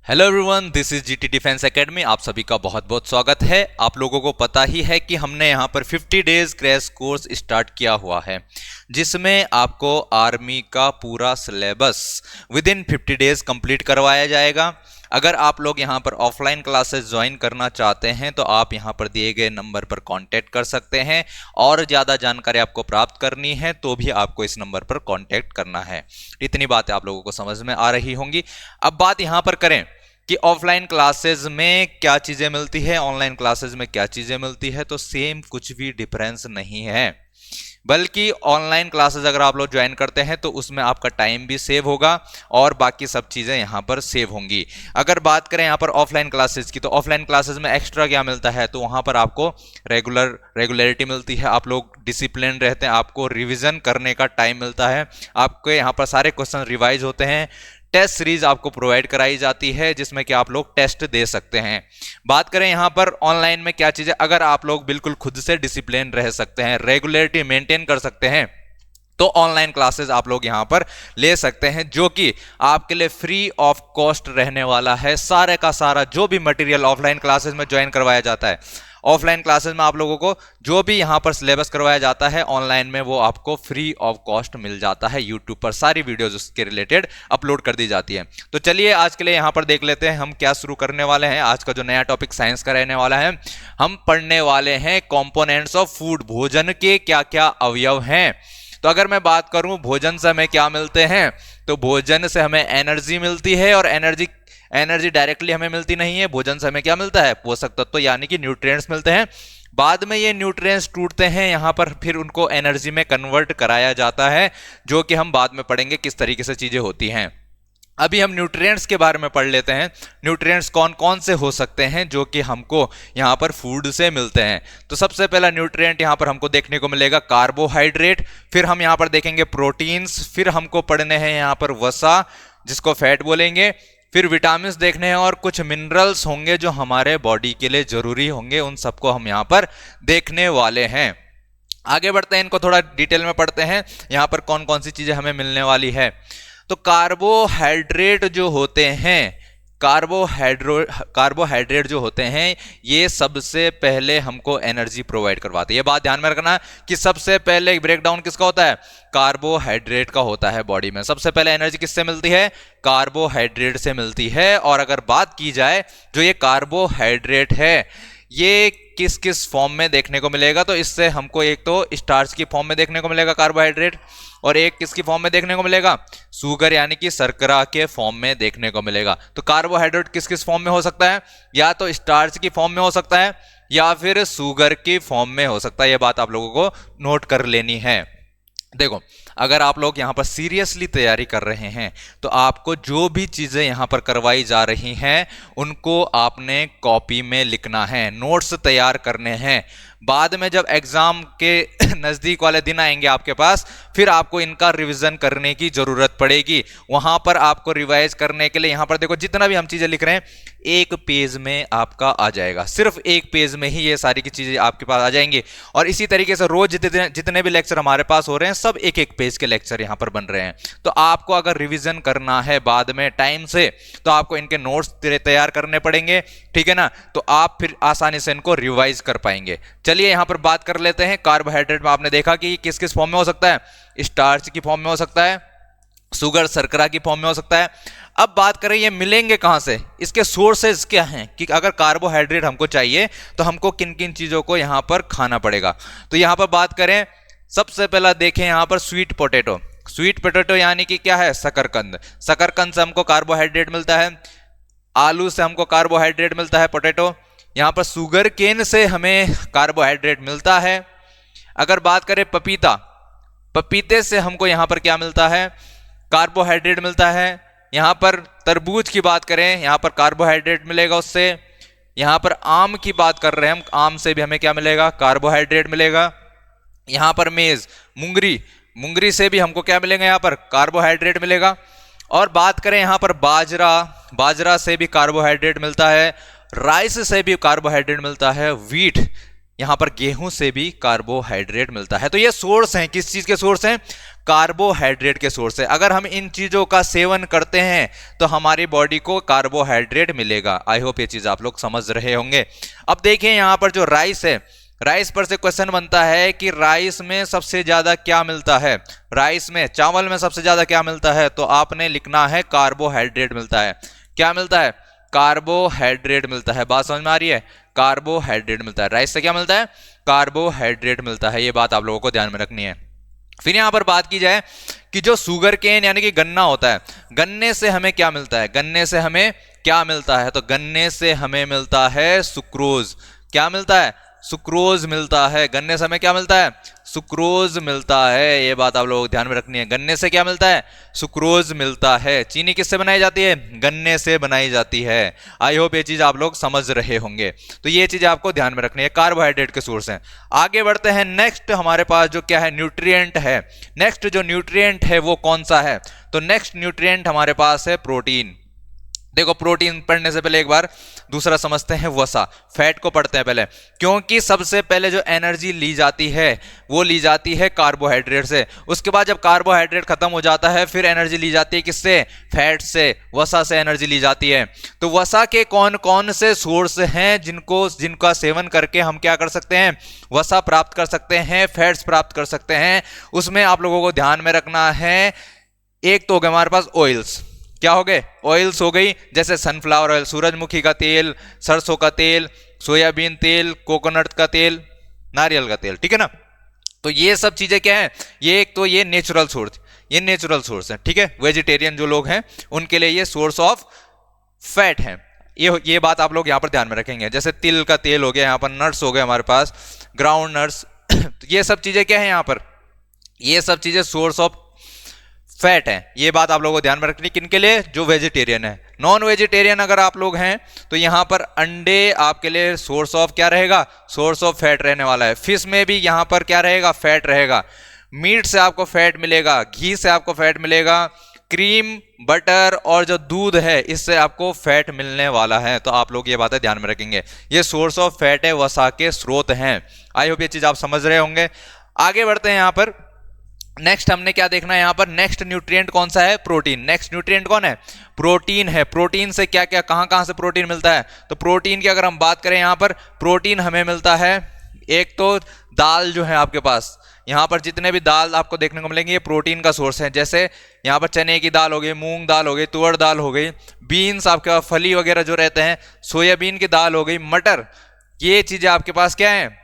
Hello everyone, this is GT defence academy. आप सभी का बहुत बहुत स्वागत है। आप लोगों को पता ही है कि हमने यहाँ पर 50 डेज क्रैश कोर्स स्टार्ट किया हुआ है, जिसमें आपको आर्मी का पूरा syllabus with in 50 days complete करवाया जाएगा। अगर आप लोग यहाँ पर ऑफलाइन क्लासेस ज्वाइन करना चाहते हैं तो आप यहाँ पर दिए गए नंबर पर कांटेक्ट कर सकते हैं, और ज़्यादा जानकारी आपको प्राप्त करनी है तो भी आपको इस नंबर पर कांटेक्ट करना है। इतनी बातें आप लोगों को समझ में आ रही होंगी। अब बात यहाँ पर करें कि ऑफलाइन क्लासेस में क्या चीज़ें मिलती है, ऑनलाइन क्लासेस में क्या चीज़ें मिलती है, तो सेम कुछ भी डिफरेंस नहीं है। बल्कि ऑनलाइन क्लासेस अगर आप लोग ज्वाइन करते हैं तो उसमें आपका टाइम भी सेव होगा और बाकी सब चीज़ें यहाँ पर सेव होंगी। अगर बात करें यहाँ पर ऑफलाइन क्लासेस की, तो ऑफलाइन क्लासेस में एक्स्ट्रा क्या मिलता है, तो वहाँ पर आपको रेगुलरिटी मिलती है, आप लोग डिसिप्लिन रहते हैं, आपको रिवीजन करने का टाइम मिलता है, आपके यहाँ पर सारे क्वेश्चन रिवाइज होते हैं, टेस्ट सीरीज आपको प्रोवाइड कराई जाती है जिसमें कि आप लोग टेस्ट दे सकते हैं। बात करें यहाँ पर ऑनलाइन में क्या चीज़ है, अगर आप लोग बिल्कुल खुद से डिसिप्लिन रह सकते हैं, रेगुलरिटी मेंटेन कर सकते हैं, तो ऑनलाइन क्लासेस आप लोग यहाँ पर ले सकते हैं, जो कि आपके लिए फ्री ऑफ कॉस्ट रहने वाला है। सारे का सारा जो भी मटेरियल ऑफलाइन क्लासेस में ज्वाइन करवाया जाता है, ऑफलाइन क्लासेस में आप लोगों को जो भी यहाँ पर सिलेबस करवाया जाता है ऑनलाइन में, वो आपको फ्री ऑफ कॉस्ट मिल जाता है। यूट्यूब पर सारी वीडियोज उसके रिलेटेड अपलोड कर दी जाती है। तो चलिए आज के लिए यहाँ पर देख लेते हैं हम क्या शुरू करने वाले हैं। आज का जो नया टॉपिक साइंस का रहने वाला है, हम पढ़ने वाले हैं कंपोनेंट्स ऑफ फूड, भोजन के क्या क्या अवयव हैं। तो अगर मैं बात करूं भोजन से हमें क्या मिलते हैं, तो भोजन से हमें एनर्जी मिलती है, और एनर्जी डायरेक्टली हमें मिलती नहीं है। भोजन से हमें क्या मिलता है, पोषक तत्व यानी कि न्यूट्रिएंट्स मिलते हैं। बाद में ये न्यूट्रिएंट्स टूटते हैं यहाँ पर, फिर उनको एनर्जी में कन्वर्ट कराया जाता है, जो कि हम बाद में पढ़ेंगे किस तरीके से चीजें होती हैं। अभी हम न्यूट्रिएंट्स के बारे में पढ़ लेते हैं। न्यूट्रिएंट्स कौन कौन से हो सकते हैं जो कि हमको यहाँ पर फूड से मिलते हैं। तो सबसे पहला न्यूट्रिएंट यहाँ पर हमको देखने को मिलेगा कार्बोहाइड्रेट, फिर हम यहाँ पर देखेंगे प्रोटीन्स, फिर हमको पढ़ने हैं यहाँ पर वसा जिसको फैट बोलेंगे, फिर विटामिन्स देखने हैं, और कुछ मिनरल्स होंगे जो हमारे बॉडी के लिए जरूरी होंगे, उन सबको हम यहाँ पर देखने वाले हैं। आगे बढ़ते हैं, इनको थोड़ा डिटेल में पढ़ते हैं यहाँ पर कौन कौन सी चीजें हमें मिलने वाली है। तो कार्बोहाइड्रेट जो होते हैं, कार्बोहाइड्रेट जो होते हैं, ये सबसे पहले हमको एनर्जी प्रोवाइड करवाते हैं। ये बात ध्यान में रखना कि सबसे पहले ब्रेकडाउन किसका होता है, कार्बोहाइड्रेट का होता है। बॉडी में सबसे पहले एनर्जी किससे मिलती है, कार्बोहाइड्रेट से मिलती है। और अगर बात की जाए जो ये कार्बोहाइड्रेट है, ये किस किस फॉर्म में देखने को मिलेगा, तो इससे हमको एक तो स्टार्च की फॉर्म में देखने को मिलेगा कार्बोहाइड्रेट, और एक किसकी फॉर्म में देखने को मिलेगा, शुगर यानी कि शर्करा के फॉर्म में देखने को मिलेगा। तो कार्बोहाइड्रेट किस किस फॉर्म में हो सकता है, या तो स्टार्च की फॉर्म में हो सकता है या फिर शुगर की फॉर्म में हो सकता है। यह बात आप लोगों को नोट कर लेनी है। देखो, अगर आप लोग यहाँ पर सीरियसली तैयारी कर रहे हैं तो आपको जो भी चीज़ें यहाँ पर करवाई जा रही हैं उनको आपने कॉपी में लिखना है, नोट्स तैयार करने हैं। बाद में जब एग्जाम के नज़दीक वाले दिन आएंगे आपके पास, फिर आपको इनका रिवीजन करने की ज़रूरत पड़ेगी। वहाँ पर आपको रिवाइज करने के लिए यहाँ पर देखो जितना भी हम चीज़ें लिख रहे हैं एक पेज में आपका आ जाएगा, सिर्फ एक पेज में ही ये सारी की चीज़ें आपके पास आ जाएंगी। और इसी तरीके से रोज जितने भी लेक्चर हमारे पास हो रहे हैं सब एक एक पेज के लेक्चर यहाँ पर बन रहे हैं। तो आपको अगर रिवीजन करना है बाद में टाइम से, तो आपको इनके नोट्स तैयार करने पड़ेंगे, ठीक है ना। तो आप फिर आसानी से इनको रिवाइज कर पाएंगे। चलिए यहाँ पर बात कर लेते हैं। कार्बोहाइड्रेट में आपने देखा कि किस किस फॉर्म में हो सकता है, स्टार्च की फॉर्म में हो सकता है, शुगर शर्करा की फॉर्म में हो सकता है। अब बात करें ये मिलेंगे कहां से, इसके सोर्सेज क्या हैं, कि अगर कार्बोहाइड्रेट हमको चाहिए तो हमको किन किन चीजों को यहां पर खाना पड़ेगा। तो यहां पर बात करें, सबसे पहला देखें यहां पर स्वीट पोटैटो। स्वीट पोटैटो यानी कि क्या है, शकरकंद। शकरकंद से हमको कार्बोहाइड्रेट मिलता है, आलू से हमको कार्बोहाइड्रेट मिलता है, पोटैटो। यहां पर शुगर केन से हमें कार्बोहाइड्रेट मिलता है। अगर बात करें पपीता, पपीते से हमको यहां पर क्या मिलता है, कार्बोहाइड्रेट मिलता है। यहां पर तरबूज की बात करें, यहां पर कार्बोहाइड्रेट मिलेगा उससे। यहां पर आम की बात कर रहे हैं हम, आम से भी हमें क्या मिलेगा, कार्बोहाइड्रेट मिलेगा। यहां पर मेज, मूंगरी से भी हमको क्या मिलेगा, यहां पर कार्बोहाइड्रेट मिलेगा। और बात करें यहां पर बाजरा से भी कार्बोहाइड्रेट मिलता है, राइस से भी कार्बोहाइड्रेट मिलता है, व्हीट यहां पर गेहूं से भी कार्बोहाइड्रेट मिलता है। तो ये सोर्स हैं, किस चीज के सोर्स हैं, कार्बोहाइड्रेट के सोर्स है। अगर हम इन चीजों का सेवन करते हैं तो हमारी बॉडी को कार्बोहाइड्रेट मिलेगा। आई होप ये चीज आप लोग समझ रहे होंगे। अब देखिए यहां पर जो राइस है, राइस पर से क्वेश्चन बनता है कि राइस में सबसे ज्यादा क्या मिलता है, राइस में, चावल में सबसे ज्यादा क्या मिलता है, तो आपने लिखना है कार्बोहाइड्रेट मिलता है। क्या मिलता है? कार्बोहाइड्रेट मिलता है। बात समझ में आ रही है? कार्बोहाइड्रेट मिलता है। राइस से क्या मिलता है? कार्बोहाइड्रेट मिलता है। ये बात आप लोगों को ध्यान में रखनी है। फिर यहां पर बात की जाए कि जो शुगर केन यानी कि गन्ना होता है, गन्ने से हमें क्या मिलता है, गन्ने से हमें क्या मिलता है, तो गन्ने से हमें मिलता है सुक्रोज। क्या मिलता है? सुक्रोज मिलता है। गन्ने से हमें क्या मिलता है? सुक्रोज मिलता है। ये बात आप लोगों को ध्यान में रखनी है। गन्ने से क्या मिलता है? सुक्रोज मिलता है। चीनी किससे बनाई जाती है? गन्ने से बनाई जाती है। आई होप ये चीज आप लोग समझ रहे होंगे। तो ये चीज आपको ध्यान में रखनी है, कार्बोहाइड्रेट के सोर्स हैं। आगे बढ़ते हैं। नेक्स्ट हमारे पास जो क्या है, न्यूट्रिएंट है। नेक्स्ट जो न्यूट्रिएंट है वो कौन सा है, तो नेक्स्ट न्यूट्रिएंट हमारे पास है प्रोटीन। देखो प्रोटीन पढ़ने से पहले एक बार दूसरा समझते हैं, वसा, फैट को पढ़ते हैं पहले, क्योंकि सबसे पहले जो एनर्जी ली जाती है वो ली जाती है कार्बोहाइड्रेट से। उसके बाद जब कार्बोहाइड्रेट खत्म हो जाता है फिर एनर्जी ली जाती है किससे? फैट से, वसा से एनर्जी ली जाती है। तो वसा के कौन कौन से सोर्स हैं जिनका सेवन करके हम क्या कर सकते हैं? वसा प्राप्त कर सकते हैं, फैट्स प्राप्त कर सकते हैं। उसमें आप लोगों को ध्यान में रखना है, एक तो हो गए हमारे पास ऑयल्स। क्या हो गए? ऑयल्स हो गई, जैसे सनफ्लावर ऑयल, सूरजमुखी का तेल, सरसों का तेल, सोयाबीन तेल, कोकोनट का तेल, नारियल का तेल। ठीक है ना? तो ये सब चीजें क्या है, ये एक तो ये नेचुरल सोर्स, ये नेचुरल सोर्स है। ठीक है? वेजिटेरियन जो लोग हैं उनके लिए ये सोर्स ऑफ फैट है। ये बात आप लोग यहां पर ध्यान में रखेंगे। जैसे तिल का तेल हो गया, यहां पर नट्स हो गए हमारे पास, ग्राउंड नट्स ये सब चीजें क्या है यहां पर, ये सब चीजें सोर्स ऑफ फैट है। ये बात आप लोगों को ध्यान में रखनी। किनके लिए? जो वेजिटेरियन है। नॉन वेजिटेरियन अगर आप लोग हैं तो यहां पर अंडे आपके लिए सोर्स ऑफ क्या रहेगा? सोर्स ऑफ फैट रहने वाला है। फिश में भी यहां पर क्या रहेगा? फैट रहेगा। मीट से आपको फैट मिलेगा, घी से आपको फैट मिलेगा, क्रीम, बटर और जो दूध है इससे आपको फैट मिलने वाला है। तो आप लोग ये बातें ध्यान में रखेंगे। ये सोर्स ऑफ फैट है, वसा के स्रोत हैं। आई होप ये चीज आप समझ रहे होंगे। आगे बढ़ते हैं। यहां पर नेक्स्ट हमने क्या देखना है, यहां पर नेक्स्ट न्यूट्रिएंट कौन सा है? प्रोटीन। नेक्स्ट न्यूट्रिएंट कौन है? प्रोटीन है। प्रोटीन से क्या क्या, कहां कहां से प्रोटीन मिलता है, तो प्रोटीन की अगर हम बात करें यहां पर प्रोटीन हमें मिलता है, एक तो दाल जो है आपके पास, यहां पर जितने भी दाल आपको देखने को मिलेंगे ये प्रोटीन का सोर्स है। जैसे यहां पर चने की दाल हो गई, मूंग दाल हो गई, तुअर दाल हो गई, बीन्स आपके पास फली वगैरह जो रहते हैं, सोयाबीन की दाल हो गई, मटर, ये चीजें आपके पास क्या है?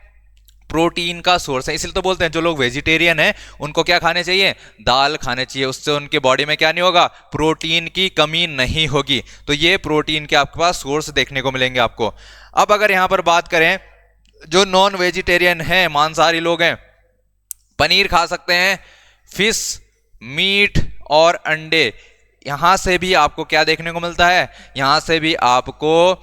प्रोटीन का सोर्स है। इसलिए तो बोलते हैं जो लोग वेजिटेरियन हैं उनको क्या खाने चाहिए? दाल खाने चाहिए। उससे उनके बॉडी में क्या नहीं होगा? प्रोटीन की कमी नहीं होगी। तो ये प्रोटीन के आपके पास सोर्स देखने को मिलेंगे आपको। अब अगर यहां पर बात करें, जो नॉन वेजिटेरियन हैं, मांसाहारी लोग हैं, पनीर खा सकते हैं, फिश, मीट और अंडे, यहां से भी आपको क्या देखने को मिलता है? यहां से भी आपको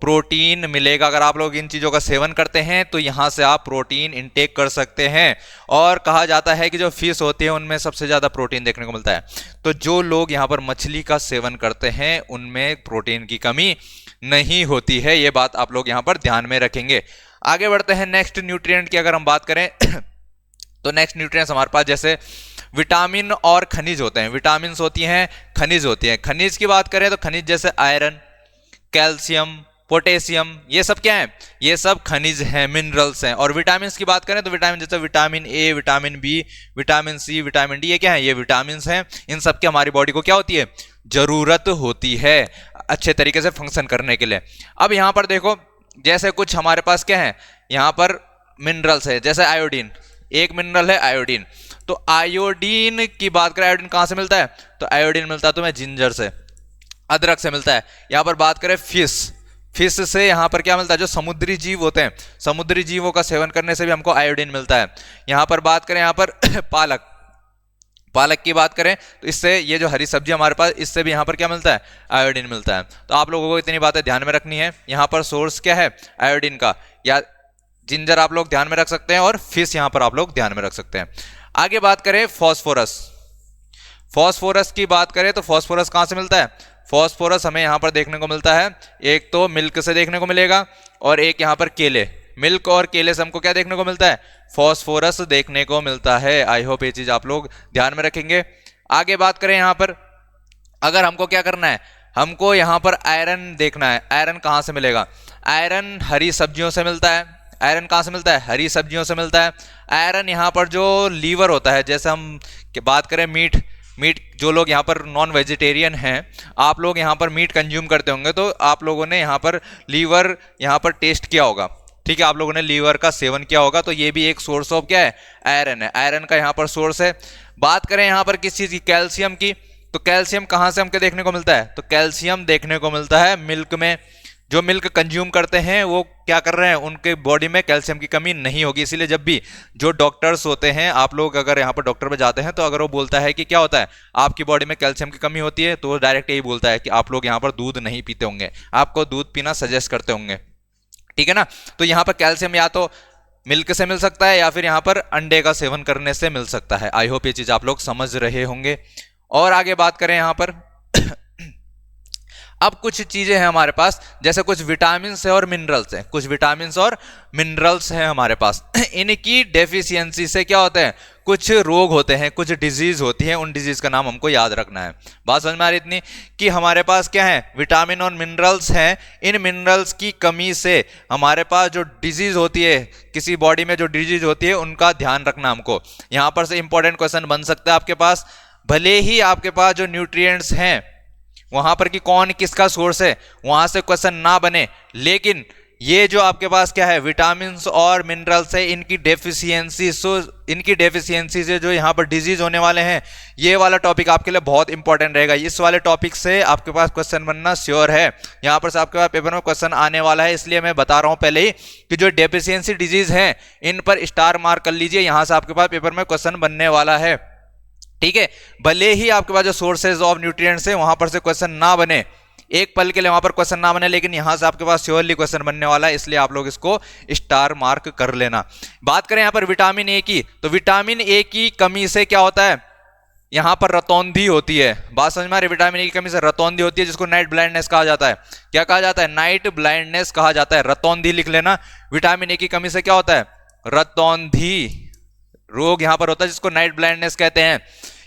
प्रोटीन मिलेगा। अगर आप लोग इन चीजों का सेवन करते हैं तो यहां से आप प्रोटीन इंटेक कर सकते हैं। और कहा जाता है कि जो फिश होती है उनमें सबसे ज्यादा प्रोटीन देखने को मिलता है। तो जो लोग यहां पर मछली का सेवन करते हैं उनमें प्रोटीन की कमी नहीं होती है। ये बात आप लोग यहां पर ध्यान में रखेंगे। आगे बढ़ते हैं। नेक्स्ट न्यूट्रिएंट की अगर हम बात करें तो नेक्स्ट न्यूट्रिएंट्स हमारे पास जैसे विटामिन और खनिज होते हैं। विटामिन होती हैं, खनिज होती हैं। खनिज की बात करें तो खनिज जैसे आयरन, कैल्शियम, पोटेशियम, ये सब क्या है? ये सब खनिज हैं, मिनरल्स हैं। और विटामिन की बात करें तो विटामिन जैसे vitamin A, vitamin B, vitamin C, vitamin D, ये क्या है? ये विटामिन हैं। इन सब की हमारी बॉडी को क्या होती है? जरूरत होती है अच्छे तरीके से फंक्शन करने के लिए। अब यहां पर देखो, जैसे कुछ हमारे पास क्या है, यहां पर मिनरल्स है, जैसे आयोडीन, एक मिनरल है आयोडीन। तो आयोडीन की बात करें, आयोडीन कहां से मिलता है? तो आयोडीन मिलता है तुम्हें जिंजर से, अदरक से मिलता है। यहां पर बात करें फिश, फिश से यहां पर क्या मिलता है? जो समुद्री जीव होते हैं, समुद्री जीवों का सेवन करने से भी हमको आयोडीन मिलता है। यहां पर बात करें, यहां पर पालक, पालक की बात करें तो इससे, ये जो हरी सब्जी हमारे पास, इससे भी यहां पर क्या मिलता है? आयोडीन मिलता है। तो आप लोगों को इतनी बातें ध्यान में रखनी है। यहां पर सोर्स क्या है? आयोडीन का, या जिंजर आप लोग ध्यान में रख सकते हैं, और फिश यहां पर आप लोग ध्यान में रख सकते हैं। आगे बात करें फॉस्फोरस, फॉस्फोरस की बात करें तो फॉस्फोरस कहां से मिलता है? फॉस्फोरस हमें यहां पर देखने को मिलता है, एक तो मिल्क से देखने को मिलेगा और एक यहां पर केले, मिल्क और केले से हमको क्या देखने को मिलता है, फॉस्फोरस देखने को मिलता है। आई होप ये चीज आप लोग ध्यान में रखेंगे। आगे बात करें यहाँ पर, अगर हमको क्या करना है, हमको यहाँ पर आयरन देखना है। आयरन कहाँ से मिलेगा, आयरन हरी सब्जियों से मिलता है। आयरन कहाँ से मिलता है, हरी सब्जियों से मिलता है। आयरन यहाँ पर जो लीवर होता है, जैसे हम बात करें मीट जो लोग यहाँ पर नॉन वेजिटेरियन हैं, आप लोग यहाँ पर मीट कंज्यूम करते होंगे तो आप लोगों ने यहाँ पर लीवर यहाँ पर टेस्ट किया होगा, ठीक है, आप लोगों ने लीवर का सेवन किया होगा, तो ये भी एक सोर्स ऑफ क्या है, आयरन है। आयरन का यहाँ पर सोर्स है। बात करें यहाँ पर किस चीज़ की, कैल्शियम की, तो कैल्शियम कहाँ से हमको देखने को मिलता है, तो कैल्शियम देखने को मिलता है मिल्क में। जो मिल्क कंज्यूम करते हैं वो क्या कर रहे हैं, उनके बॉडी में कैल्शियम की कमी नहीं होगी। इसीलिए जब भी जो डॉक्टर्स होते हैं, आप लोग अगर यहाँ पर डॉक्टर पे जाते हैं तो अगर वो बोलता है कि क्या होता है, आपकी बॉडी में कैल्शियम की कमी होती है, तो वो डायरेक्ट यही बोलता है कि आप लोग यहाँ पर दूध नहीं पीते होंगे, आपको दूध पीना सजेस्ट करते होंगे, ठीक है ना। तो यहाँ पर कैल्शियम या तो मिल्क से मिल सकता है या फिर यहाँ पर अंडे का सेवन करने से मिल सकता है। आई होप ये चीज आप लोग समझ रहे होंगे। और आगे बात करें यहाँ पर अब कुछ चीजें हैं हमारे पास, जैसे कुछ विटामिन है और मिनरल्स हैं, कुछ विटामिन और मिनरल्स हैं हमारे पास। इनकी डेफिशिएंसी से क्या होते हैं, कुछ रोग होते हैं, कुछ डिजीज होती है, उन डिजीज का नाम हमको याद रखना है। बात समझ में आ रही इतनी कि हमारे पास क्या है, विटामिन और मिनरल्स हैं। इन मिनरल्स की कमी से हमारे पास जो डिजीज होती है, किसी बॉडी में जो डिजीज होती है, उनका ध्यान रखना हमको। यहां पर से इंपॉर्टेंट क्वेश्चन बन सकता है आपके पास, भले ही आपके पास जो न्यूट्रिएंट्स हैं वहां पर कि कौन किसका सोर्स है, वहां से क्वेश्चन ना बने, लेकिन ये जो आपके पास क्या है, विटामिन्स और मिनरल्स है, इनकी डेफिशिएंसी से जो यहाँ पर डिजीज होने वाले हैं, ये वाला टॉपिक आपके लिए बहुत इंपॉर्टेंट रहेगा। इस वाले टॉपिक से आपके पास क्वेश्चन बनना श्योर है, यहाँ पर से आपके पास पेपर में क्वेश्चन आने वाला है। इसलिए मैं बता रहा हूँ पहले ही कि जो डेफिशिएंसी डिजीज है इन पर स्टार मार्क कर लीजिए, यहां से आपके पास पेपर में क्वेश्चन बनने वाला है, ठीक है। भले ही आपके पास जो सोर्सेज ऑफ न्यूट्रिएंट्स है वहां पर से क्वेश्चन ना बने, एक पल के लिए वहां पर क्वेश्चन ना बने, लेकिन यहां से आपके पास श्योरली क्वेश्चन बनने वाला है, इसलिए आप लोग इसको स्टार मार्क कर लेना। बात करें यहां पर विटामिन ए की, तो विटामिन ए की कमी से क्या होता है, यहां पर रतौंधी होती है। बात समझ में आ रही, विटामिन ए की कमी से रतौंधी होती है, जिसको नाइट ब्लाइंडनेस कहा जाता है। क्या कहा जाता है, नाइट ब्लाइंडनेस कहा जाता है। रतौंधी लिख लेना, विटामिन ए की कमी से क्या होता है, रतौंधी रोग यहां पर होता है, जिसको नाइट ब्लाइंडनेस कहते हैं।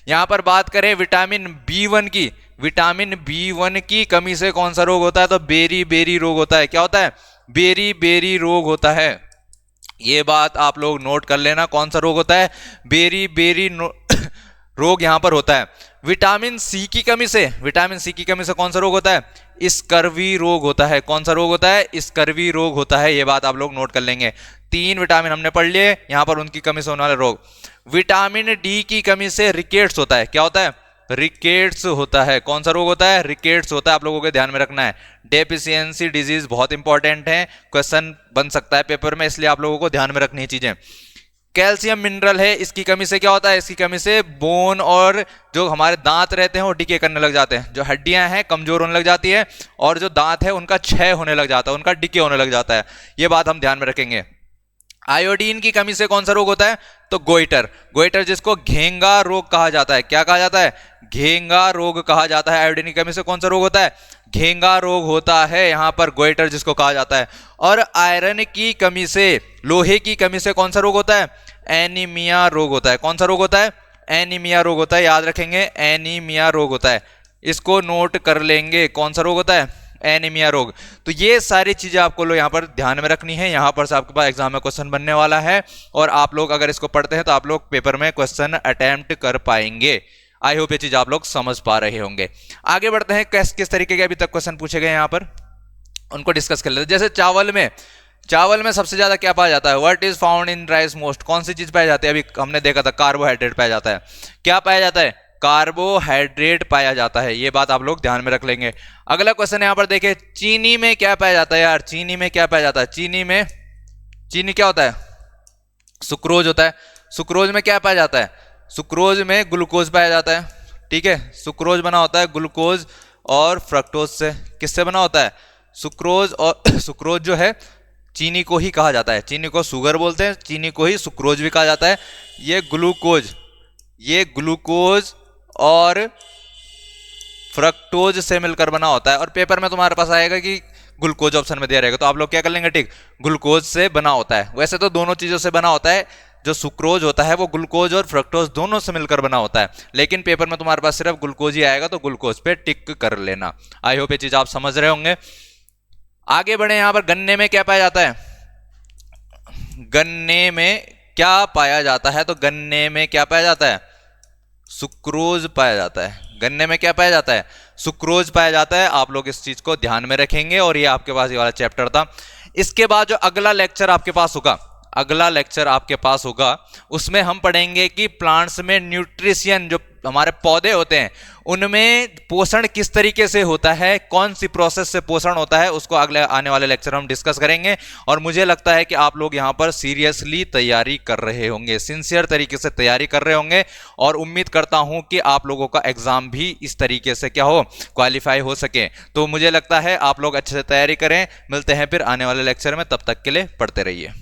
यहां पर बात करें विटामिन बी1 की, विटामिन बी1 की कमी से कौन सा रोग होता है, तो बेरी बेरी रोग होता है। क्या होता है, बेरी बेरी रोग होता है। ये बात आप लोग नोट कर लेना, कौन सा रोग होता है, बेरी बेरी रोग यहां पर होता है। विटामिन सी की कमी से, विटामिन सी की कमी से कौन सा रोग होता है, स्कर्वी रोग होता है। कौन सा रोग होता है, स्कर्वी रोग होता है। ये बात आप लोग नोट कर लेंगे। 3 विटामिन हमने पढ़ लिए, यहां पर उनकी कमी से होने वाले रोग। विटामिन डी की कमी से रिकेट्स होता है। क्या होता है, रिकेट्स होता है। कौन सा रोग होता है, रिकेट्स होता है। आप लोगों को ध्यान में रखना है, डेफिशिएंसी डिजीज बहुत इंपॉर्टेंट है, क्वेश्चन बन सकता है पेपर में, इसलिए आप लोगों को ध्यान में रखनी है चीजें। कैल्शियम मिनरल है, इसकी कमी से क्या होता है, इसकी कमी से बोन और जो हमारे दांत रहते हैं वो डिके करने लग जाते हैं, जो हड्डियां हैं कमजोर होने लग जाती है, और जो दांत है उनका क्षय होने लग जाता है, उनका डिके होने लग जाता है। ये बात हम ध्यान में रखेंगे। आयोडीन की कमी से कौन सा रोग होता है, तो गोइटर, गोइटर जिसको घेंगा रोग कहा जाता है। क्या कहा जाता है, घेंगा रोग कहा जाता है। आयोडीन की कमी से कौन सा रोग होता है, घेंगा रोग होता है, यहां पर गोइटर जिसको कहा जाता है। और आयरन की कमी से, लोहे की कमी से कौन सा रोग होता है, एनीमिया रोग होता है। कौन सा रोग होता है, एनीमिया रोग होता है, याद रखेंगे, एनीमिया रोग होता है, इसको नोट कर लेंगे, कौन सा रोग होता है, एनीमिया रोग। तो ये सारी चीजें आपको लोग यहाँ पर ध्यान में रखनी है, यहाँ पर से आपके पास एग्जाम में क्वेश्चन बनने वाला है, और आप लोग अगर इसको पढ़ते हैं तो आप लोग पेपर में क्वेश्चन अटेम्प्ट कर पाएंगे। आई होप ये चीज आप लोग समझ पा रहे होंगे। आगे बढ़ते हैं, किस तरीके के अभी तक क्वेश्चन पूछे गए यहाँ पर उनको डिस्कस कर लेते हैं। जैसे चावल में सबसे ज्यादा क्या पाया जाता है, what is found in rice most, कौन सी चीज पाई जाती है, अभी हमने देखा था कार्बोहाइड्रेट पाया जाता है। क्या पाया जाता है, कार्बोहाइड्रेट पाया जाता है। ये बात आप लोग ध्यान में रख लेंगे। अगला क्वेश्चन यहाँ पर देखें, चीनी में क्या पाया जाता है यार, चीनी में क्या पाया जाता है, चीनी क्या होता है, सुक्रोज होता है। सुक्रोज में क्या पाया जाता है, सुक्रोज में ग्लूकोज पाया जाता है, ठीक है। सुक्रोज बना होता है ग्लूकोज और फ्रक्टोज से। किससे बना होता है, सुक्रोज, और सुक्रोज जो है चीनी को ही कहा जाता है, चीनी को शुगर बोलते हैं, चीनी को ही सुक्रोज भी कहा जाता है। ये ग्लूकोज और फ्रक्टोज से मिलकर बना होता है। और पेपर में तुम्हारे पास आएगा कि ग्लूकोज ऑप्शन में दिया रहेगा, तो आप लोग क्या कर लेंगे टिक, ग्लूकोज से बना होता है। वैसे तो दोनों चीजों से बना होता है, जो सुक्रोज होता है वो ग्लूकोज और फ्रक्टोज दोनों से मिलकर बना होता है, लेकिन पेपर में तुम्हारे पास सिर्फ ग्लूकोज ही आएगा, तो ग्लूकोज पे टिक कर लेना। आई होप ये चीज आप समझ रहे होंगे। आगे बढ़े, यहां पर गन्ने में क्या पाया जाता है, गन्ने में क्या पाया जाता है, तो गन्ने में क्या पाया जाता है, सुक्रोज पाया जाता है। गन्ने में क्या पाया जाता है, सुक्रोज पाया जाता है। आप लोग इस चीज को ध्यान में रखेंगे, और ये आपके पास ये वाला चैप्टर था। इसके बाद जो अगला लेक्चर आपके पास होगा, अगला लेक्चर आपके पास होगा, उसमें हम पढ़ेंगे कि प्लांट्स में न्यूट्रिशन, जो हमारे पौधे होते हैं उनमें पोषण किस तरीके से होता है, कौन सी प्रोसेस से पोषण होता है, उसको अगले आने वाले लेक्चर हम डिस्कस करेंगे। और मुझे लगता है कि आप लोग यहाँ पर सीरियसली तैयारी कर रहे होंगे, सिंसियर तरीके से तैयारी कर रहे होंगे, और उम्मीद करता हूं कि आप लोगों का एग्जाम भी इस तरीके से क्या हो, क्वालिफाई हो सके। तो मुझे लगता है आप लोग अच्छे से तैयारी करें। मिलते हैं फिर आने वाले लेक्चर में, तब तक के लिए पढ़ते रहिए।